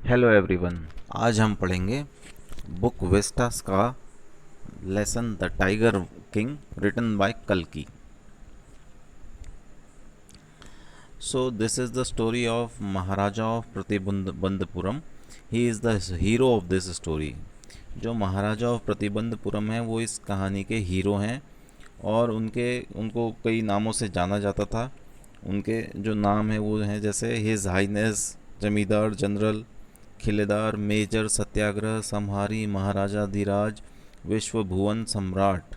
Hello everyone. आज हम पढ़ेंगे बुक वेस्टास का lesson the tiger king written by कल्कि। So this is the story of Maharaja of Pratibandapuram. He is the hero of this story. जो Maharaja of Pratibandapuram है वो इस कहानी के हीरो हैं और उनको कई नामों से जाना जाता था। उनके जो नाम है वो हैं जैसे हिज हाइनेस जमींदार जनरल, खिलेदार, मेजर, सत्याग्रह, संहारी, महाराजा धीराज, विश्व भुवन सम्राट,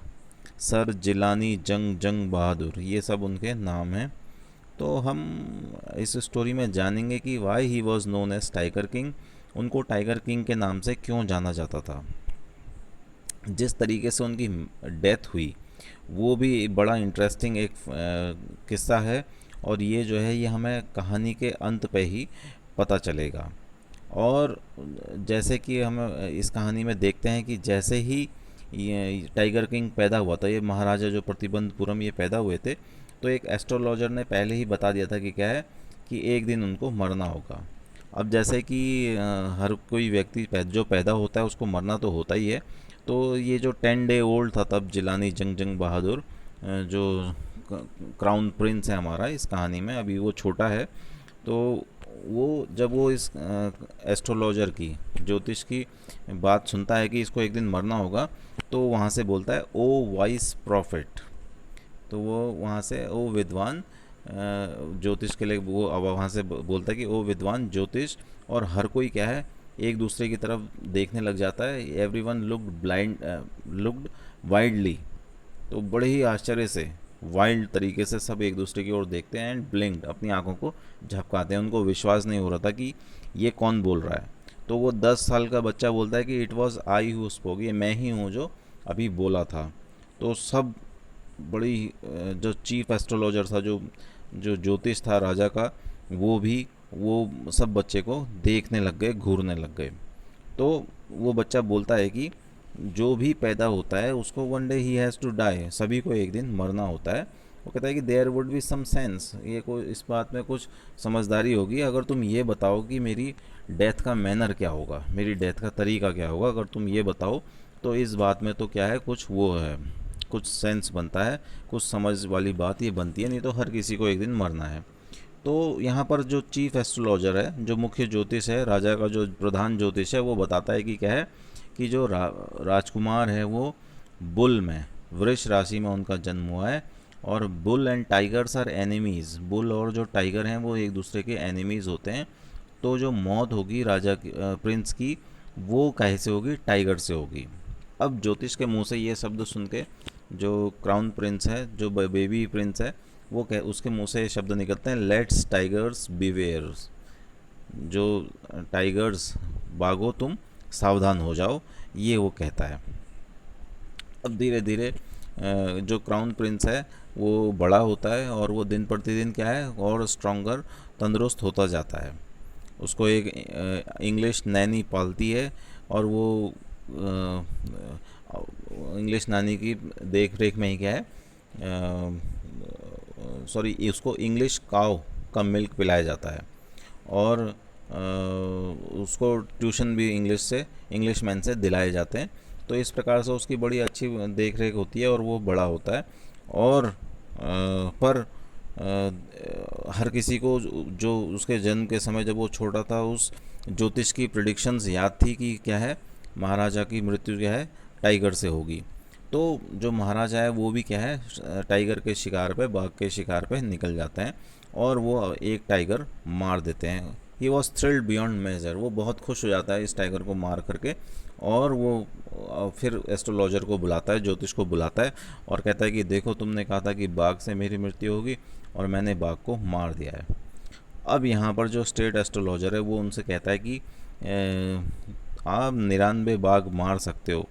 सर जिलानी, जंग जंग बहादुर, ये सब उनके नाम हैं। तो हम इस स्टोरी में जानेंगे कि why he was known as tiger king. उनको टाइगर किंग के नाम से क्यों जाना जाता था। जिस तरीके से उनकी डेथ हुई वो भी बड़ा इंटरेस्टिंग एक किस्सा है। और ये जो है ये हमें कहानी के अंत पे ही पता चलेगा। और जैसे कि हम इस कहानी में देखते हैं कि जैसे ही ये टाइगर किंग पैदा हुआ था, ये महाराजा जो प्रतिबंधपुरम ये पैदा हुए थे, तो एक एस्ट्रोलॉजर ने पहले ही बता दिया था कि क्या है कि एक दिन उनको मरना होगा। अब जैसे कि हर कोई व्यक्ति जो पैदा होता है उसको मरना तो होता ही है। तो ये जो 10 डे ओल्ड था तब जिलानी जंग जंग बहादुर, जो क्राउन प्रिंस है हमारा इस कहानी में, अभी वो छोटा है। तो वो जब वो इस एस्ट्रोलॉजर की ज्योतिष की बात सुनता है कि इसको एक दिन मरना होगा, तो वहाँ से बोलता है ओ वाइस प्रॉफिट। तो वो वहाँ से ओ विद्वान ज्योतिष के लिए वो अब वहाँ से बोलता है कि ओ विद्वान ज्योतिष। और हर कोई क्या है एक दूसरे की तरफ देखने लग जाता है। Every one looked wildly. तो बड़े ही आश्चर्य से वाइल्ड तरीके से सब एक दूसरे की ओर देखते हैं एंड ब्लिंक्ड, अपनी आंखों को झपकाते हैं। उनको विश्वास नहीं हो रहा था कि ये कौन बोल रहा है। तो वो 10 साल का बच्चा बोलता है कि it was I who spoke, ये मैं ही हूँ जो अभी बोला था। तो सब बड़ी जो चीफ एस्ट्रोलॉजर था, जो जो ज्योतिष था राजा का, वो सब बच्चे को देखने लग गए, घूरने लग गए। तो वो बच्चा बोलता है कि जो भी पैदा होता है उसको one day he has to die, सभी को एक दिन मरना होता है। वो कहता है कि there would be some sense, ये कोई इस बात में कुछ समझदारी होगी अगर तुम ये बताओ कि मेरी डेथ का मैनर क्या होगा, मेरी डेथ का तरीका क्या होगा। अगर तुम ये बताओ तो इस बात में तो क्या है, कुछ वो है, कुछ सेंस बनता है, कुछ समझ वाली बात ये बनती है, नहीं तो हर किसी को एक दिन मरना है। तो यहाँ पर जो चीफ एस्ट्रोलॉजर है, जो मुख्य ज्योतिष है, राजा का जो प्रधान ज्योतिष है, वो बताता है कि क्या है कि जो राजकुमार है वो बुल में, वृष राशि में उनका जन्म हुआ है। और bull and tigers are enemies, bull और जो टाइगर हैं वो एक दूसरे के एनिमीज़ होते हैं। तो जो मौत होगी राजा की प्रिंस की, वो कैसे होगी, टाइगर से होगी। अब ज्योतिष के मुंह से ये शब्द सुन के जो क्राउन प्रिंस है, जो बेबी प्रिंस है, वो कह उसके मुंह से ये शब्द निकलते हैं, लेट्स टाइगर्स बिवेयर्स। जो टाइगर्स भागो, तुम सावधान हो जाओ, ये वो कहता है। अब धीरे धीरे जो क्राउन प्रिंस है वो बड़ा होता है और वो दिन प्रतिदिन क्या है और स्ट्रॉन्गर, तंदुरुस्त होता जाता है। उसको एक इंग्लिश नैनी पालती है और वो इंग्लिश नानी की देख रेख में ही क्या है, सॉरी, उसको इंग्लिश काव का मिल्क पिलाया जाता है। और उसको ट्यूशन भी इंग्लिश मैन से दिलाए जाते हैं। तो इस प्रकार से उसकी बड़ी अच्छी देख रेख होती है और वो बड़ा होता है। और पर हर किसी को जो उसके जन्म के समय जब वो छोटा था, उस ज्योतिष की प्रिडिक्शंस याद थी कि क्या है, महाराजा की मृत्यु क्या है, टाइगर से होगी। तो जो महाराजा है वो भी क्या है, टाइगर के शिकार पे, बाघ के शिकार पे निकल जाते हैं और वो एक टाइगर मार देते हैं। He was thrilled beyond measure, वो बहुत खुश हो जाता है इस टाइगर को मार करके। और वो फिर एस्ट्रोलॉजर को बुलाता है, ज्योतिष को बुलाता है और कहता है कि देखो, तुमने कहा था कि बाघ से मेरी मृत्यु होगी और मैंने बाघ को मार दिया है। अब यहाँ पर जो स्टेट एस्ट्रोलॉजर है वो उनसे कहता है कि आप 99 बाघ मार सकते हो,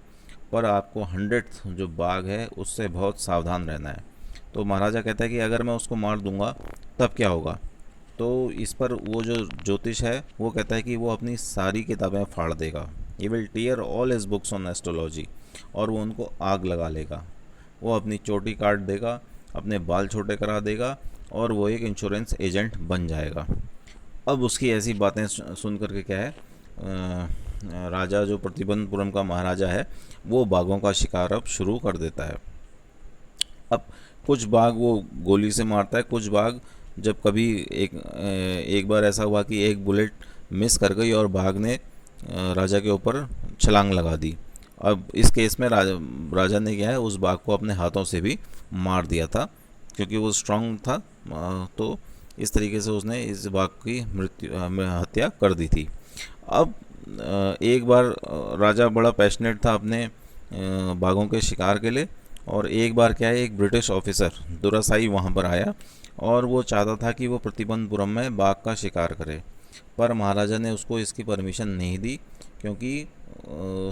पर आपको 100th जो बाघ है उससे बहुत सावधान रहना है। तो महाराजा कहता है कि अगर मैं उसको मार दूंगा तब क्या होगा। तो इस पर वो जो ज्योतिष है वो कहता है कि वो अपनी सारी किताबें फाड़ देगा, he will tear all his books on astrology, और वो उनको आग लगा लेगा। वो अपनी चोटी काट देगा, अपने बाल छोटे करा देगा और वो एक इंश्योरेंस एजेंट बन जाएगा। अब उसकी ऐसी बातें सुन करके क्या है, राजा जो प्रतिबंधपुरम का महाराजा है वो बाघों का शिकार अब शुरू कर देता है। अब कुछ बाघ वो गोली से मारता है, कुछ बाघ जब कभी एक बार ऐसा हुआ कि एक बुलेट मिस कर गई और बाघ ने राजा के ऊपर छलांग लगा दी। अब इस केस में राजा ने क्या है उस बाघ को अपने हाथों से भी मार दिया था क्योंकि वो स्ट्रांग था। तो इस तरीके से उसने इस बाघ की हत्या कर दी थी। अब एक बार राजा बड़ा पैशनेट था अपने बाघों के शिकार के लिए, और एक बार क्या है एक ब्रिटिश ऑफिसर दुरासाई वहाँ पर आया और वो चाहता था कि वो प्रतिबंधपुरम में बाघ का शिकार करे, पर महाराजा ने उसको इसकी परमिशन नहीं दी क्योंकि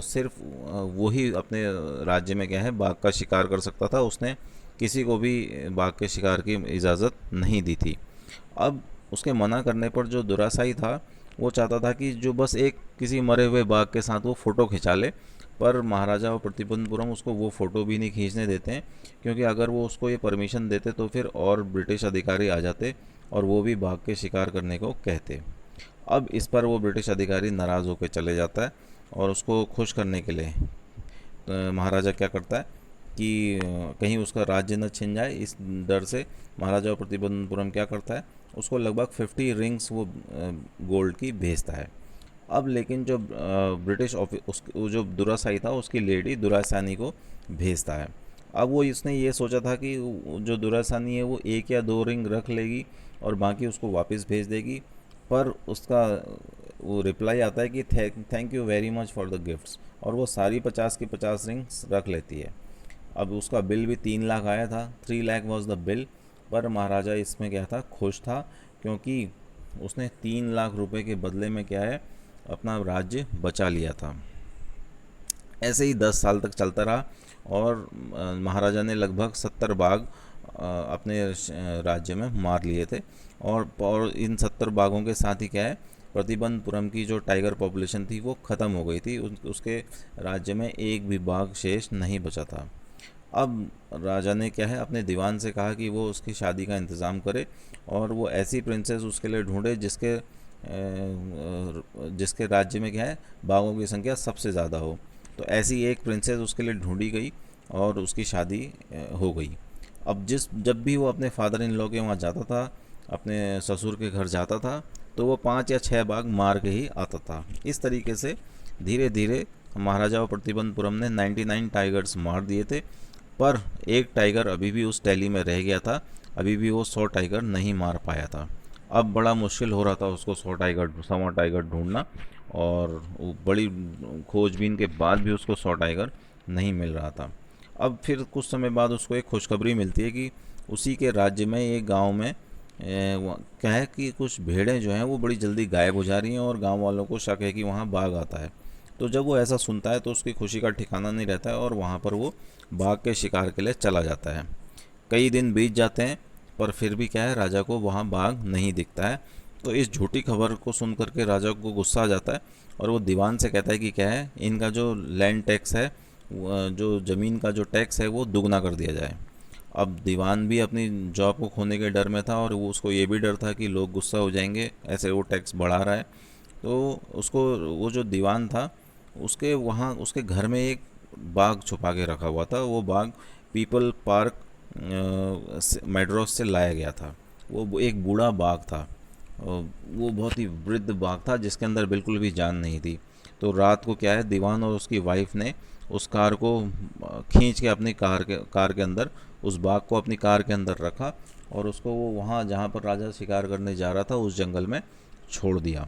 सिर्फ वही अपने राज्य में क्या है बाघ का शिकार कर सकता था। उसने किसी को भी बाघ के शिकार की इजाज़त नहीं दी थी। अब उसके मना करने पर जो दुरासाई था वो चाहता था कि जो बस एक किसी मरे हुए बाघ के साथ वो फ़ोटो खिंचा ले, पर महाराजा और प्रतिबंधपुरम उसको वो फ़ोटो भी नहीं खींचने देते हैं क्योंकि अगर वो उसको ये परमिशन देते तो फिर और ब्रिटिश अधिकारी आ जाते और वो भी बाघ के शिकार करने को कहते। अब इस पर वो ब्रिटिश अधिकारी नाराज़ होकर चले जाता है और उसको खुश करने के लिए महाराजा क्या करता है कि कहीं उसका राज्य न छिन जाए, इस डर से महाराजा और प्रतिबंधपुरम क्या करता है उसको लगभग 50 रिंग्स वो गोल्ड की भेजता है। अब लेकिन जो ब्रिटिश ऑफिस जो दुरासाई था उसकी लेडी दुरासानी को भेजता है। अब वो इसने ये सोचा था कि जो दुरासानी है वो एक या दो रिंग रख लेगी और बाकी उसको वापस भेज देगी, पर उसका वो रिप्लाई आता है कि thank you very much for the gifts, और वो सारी 50 की 50 रिंग्स रख लेती है। अब उसका बिल भी 3 लाख आया था, 3 लाख वॉज द बिल, पर महाराजा इसमें क्या था खुश था क्योंकि उसने 3 लाख रुपए के बदले में क्या है अपना राज्य बचा लिया था। ऐसे ही 10 साल तक चलता रहा और महाराजा ने लगभग 70 बाघ अपने राज्य में मार लिए थे, और इन 70 बाघों के साथ ही क्या है प्रतिबंधपुरम की जो टाइगर पॉपुलेशन थी वो ख़त्म हो गई थी। उसके राज्य में एक भी बाघ शेष नहीं बचा था। अब राजा ने क्या है अपने दीवान से कहा कि वो उसकी शादी का इंतज़ाम करे और वो ऐसी प्रिंसेस उसके लिए ढूंढे जिसके राज्य में क्या है बाघों की संख्या सबसे ज़्यादा हो। तो ऐसी एक प्रिंसेस उसके लिए ढूंढी गई और उसकी शादी हो गई। अब जब भी वो अपने फादर इन लॉ के वहाँ जाता था, अपने ससुर के घर जाता था, तो वो 5 या 6 बाघ मार के ही आता था। इस तरीके से धीरे धीरे महाराजा प्रतिबंधपुरम ने 99 टाइगर्स मार दिए थे, पर एक टाइगर अभी भी उस टैली में रह गया था, अभी भी वो 100 टाइगर नहीं मार पाया था। अब बड़ा मुश्किल हो रहा था उसको 100 टाइगर ढूंढना, और बड़ी खोजबीन के बाद भी उसको 100 टाइगर नहीं मिल रहा था। अब फिर कुछ समय बाद उसको एक खुशखबरी मिलती है कि उसी के राज्य में एक गांव में क्या है कि कुछ भेड़ें जो हैं वो बड़ी जल्दी गायब हो जा रही हैं और गांव वालों को शक है कि वहाँ बाघ आता है। तो जब वो ऐसा सुनता है तो उसकी खुशी का ठिकाना नहीं रहता है और वहाँ पर वो बाघ के शिकार के लिए चला जाता है। कई दिन बीत जाते हैं पर फिर भी क्या है राजा को वहाँ बाघ नहीं दिखता है। तो इस झूठी खबर को सुन करके राजा को गुस्सा आ जाता है और वो दीवान से कहता है कि क्या है इनका जो लैंड टैक्स है, जो ज़मीन का जो टैक्स है वो दुगना कर दिया जाए। अब दीवान भी अपनी जॉब को खोने के डर में था और वो उसको ये भी डर था कि लोग गुस्सा हो जाएंगे ऐसे वो टैक्स बढ़ा रहा है। तो उसको वो जो दीवान था उसके वहाँ उसके घर में एक बाघ छुपा के रखा हुआ था। वो बाघ पीपल पार्क मेड्रॉस से लाया गया था। वो एक बूढ़ा बाघ था, वो बहुत ही वृद्ध बाघ था जिसके अंदर बिल्कुल भी जान नहीं थी। तो रात को क्या है दीवान और उसकी वाइफ ने उस कार को खींच के अपनी कार के अंदर उस बाघ को अपनी कार के अंदर रखा और उसको वो वहाँ जहाँ पर राजा शिकार करने जा रहा था उस जंगल में छोड़ दिया।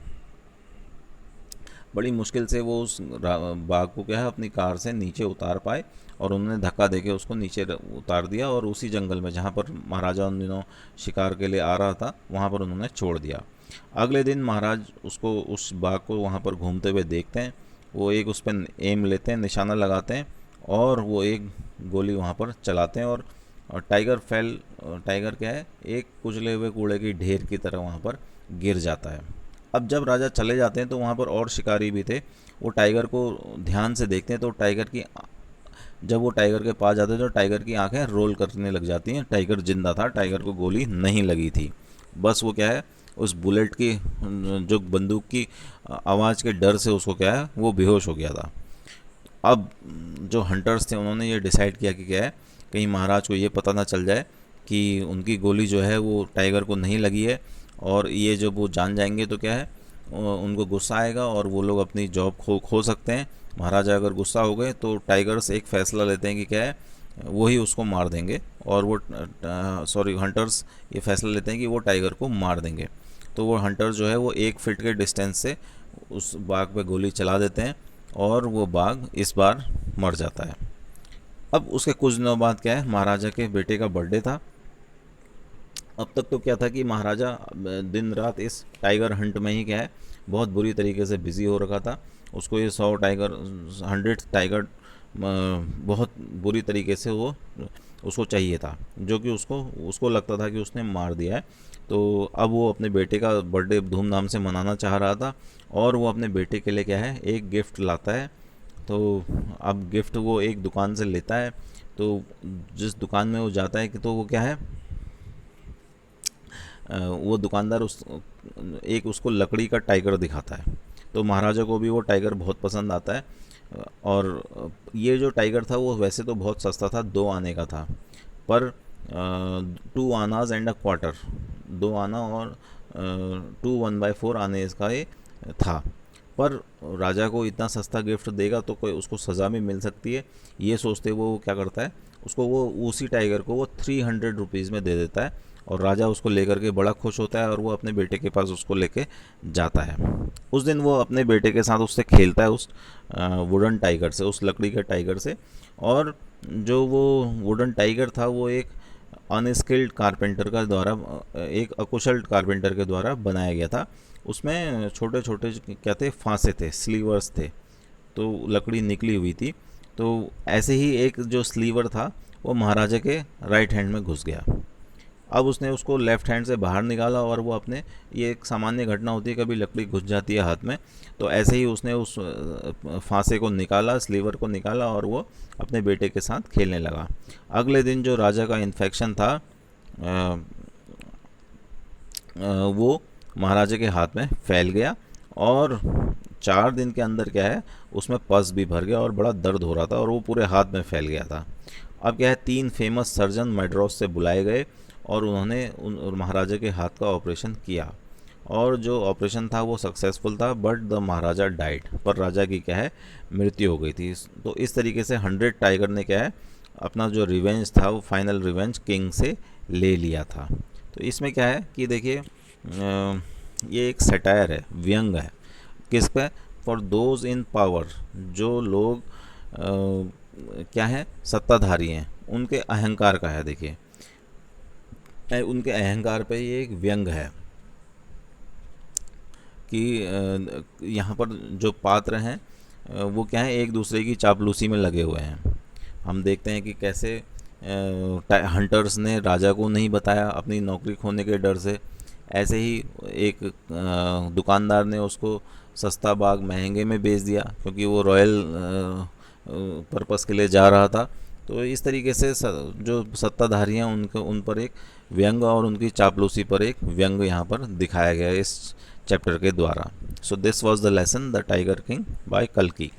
बड़ी मुश्किल से वो उस बाघ को क्या है अपनी कार से नीचे उतार पाए और उन्होंने धक्का देके उसको नीचे उतार दिया और उसी जंगल में जहाँ पर महाराजा उन दिनों शिकार के लिए आ रहा था वहाँ पर उन्होंने छोड़ दिया। अगले दिन महाराज उसको उस बाघ को वहाँ पर घूमते हुए देखते हैं, वो एक उस पर एम लेते हैं, निशाना लगाते हैं और वो एक गोली वहाँ पर चलाते हैं और टाइगर क्या है एक कुचले हुए कूड़े की ढेर की तरह वहाँ पर गिर जाता है। अब जब राजा चले जाते हैं तो वहाँ पर और शिकारी भी थे, वो टाइगर को ध्यान से देखते हैं तो जब वो टाइगर के पास जाते हैं तो टाइगर की आंखें रोल करने लग जाती हैं। टाइगर जिंदा था, टाइगर को गोली नहीं लगी थी, बस वो क्या है उस बुलेट की जो बंदूक की आवाज़ के डर से उसको क्या है वो बेहोश हो गया था। अब जो हंटर्स थे उन्होंने ये डिसाइड किया कि क्या है कहीं महाराज को ये पता ना चल जाए कि उनकी गोली जो है वो टाइगर को नहीं लगी है, और ये जब वो जान जाएंगे तो क्या है उनको गुस्सा आएगा और वो लोग अपनी जॉब खो सकते हैं। महाराजा अगर गुस्सा हो गए तो टाइगर्स एक फ़ैसला लेते हैं कि क्या है वही उसको मार देंगे, और वो सॉरी हंटर्स ये फैसला लेते हैं कि वो टाइगर को मार देंगे। तो वो हंटर जो है वो 1 फीट के डिस्टेंस से उस बाघ पे गोली चला देते हैं और वो बाघ इस बार मर जाता है। अब उसके कुछ दिनों बाद क्या है महाराजा के बेटे का बर्थडे था। अब तक तो क्या था कि महाराजा दिन रात इस टाइगर हंट में ही क्या है बहुत बुरी तरीके से बिज़ी हो रखा था। उसको ये 100 टाइगर बहुत बुरी तरीके से वो उसको चाहिए था, जो कि उसको उसको लगता था कि उसने मार दिया है। तो अब वो अपने बेटे का बर्थडे धूमधाम से मनाना चाह रहा था, और वो अपने बेटे के लिए क्या है एक गिफ्ट लाता है। तो अब गिफ्ट वो एक दुकान से लेता है। तो जिस दुकान में वो जाता है कि तो वो क्या है वो दुकानदार उसको लकड़ी का टाइगर दिखाता है। तो महाराजा को भी वो टाइगर बहुत पसंद आता है। और ये जो टाइगर था वो वैसे तो बहुत सस्ता था, 2 आने का था, पर 2 आनाज एंड अ क्वार्टर, 2 आना और 2 1/4 आने इसका ये था। पर राजा को इतना सस्ता गिफ्ट देगा तो कोई उसको सज़ा भी मिल सकती है, ये सोचते वो क्या करता है उसको वो उसी टाइगर को वो 300 रुपीज़ में दे देता है। और राजा उसको लेकर के बड़ा खुश होता है और वो अपने बेटे के पास उसको लेके जाता है। उस दिन वो अपने बेटे के साथ उससे खेलता है, उस वुडन टाइगर से, उस लकड़ी के टाइगर से। और जो वो वुडन टाइगर था वो एक अनस्किल्ड कारपेंटर का द्वारा एक अकुशल कारपेंटर के द्वारा बनाया गया था। उसमें छोटे छोटे क्या थे फांसे थे, स्लीवर्स थे, तो लकड़ी निकली हुई थी। तो ऐसे ही एक जो स्लीवर था वो महाराजा के राइट हैंड में घुस गया। अब उसने उसको लेफ्ट हैंड से बाहर निकाला और वो अपने, ये एक सामान्य घटना होती है कभी लकड़ी घुस जाती है हाथ में, तो ऐसे ही उसने उस फांसे को निकाला, स्लीवर को निकाला और वो अपने बेटे के साथ खेलने लगा। अगले दिन जो राजा का इन्फेक्शन था वो महाराजा के हाथ में फैल गया, और 4 दिन के अंदर क्या है उसमें पस भी भर गया और बड़ा दर्द हो रहा था और वो पूरे हाथ में फैल गया था। अब क्या है 3 फेमस सर्जन मैड्रॉस से बुलाए गए और उन्होंने महाराजा के हाथ का ऑपरेशन किया, और जो ऑपरेशन था वो सक्सेसफुल था, बट द महाराजा डाइड, पर राजा की क्या है मृत्यु हो गई थी। तो इस तरीके से 100 टाइगर ने क्या है अपना जो रिवेंज था वो फाइनल रिवेंज किंग से ले लिया था। तो इसमें क्या है कि देखिए ये एक सटायर है, व्यंग है, किस पे, फॉर दोज इन पावर, जो लोग क्या है सत्ताधारी हैं उनके अहंकार का है। देखिए उनके अहंकार पे ये एक व्यंग है कि यहाँ पर जो पात्र हैं वो क्या है एक दूसरे की चापलूसी में लगे हुए हैं। हम देखते हैं कि कैसे हंटर्स ने राजा को नहीं बताया अपनी नौकरी खोने के डर से, ऐसे ही एक दुकानदार ने उसको सस्ता बाग महंगे में बेच दिया क्योंकि वो रॉयल पर्पस के लिए जा रहा था। तो इस तरीके से जो सत्ताधारी हैं उनको उन पर एक व्यंग और उनकी चापलूसी पर एक व्यंग यहाँ पर दिखाया गया है इस चैप्टर के द्वारा। So this was the lesson the tiger king bye कल्कि।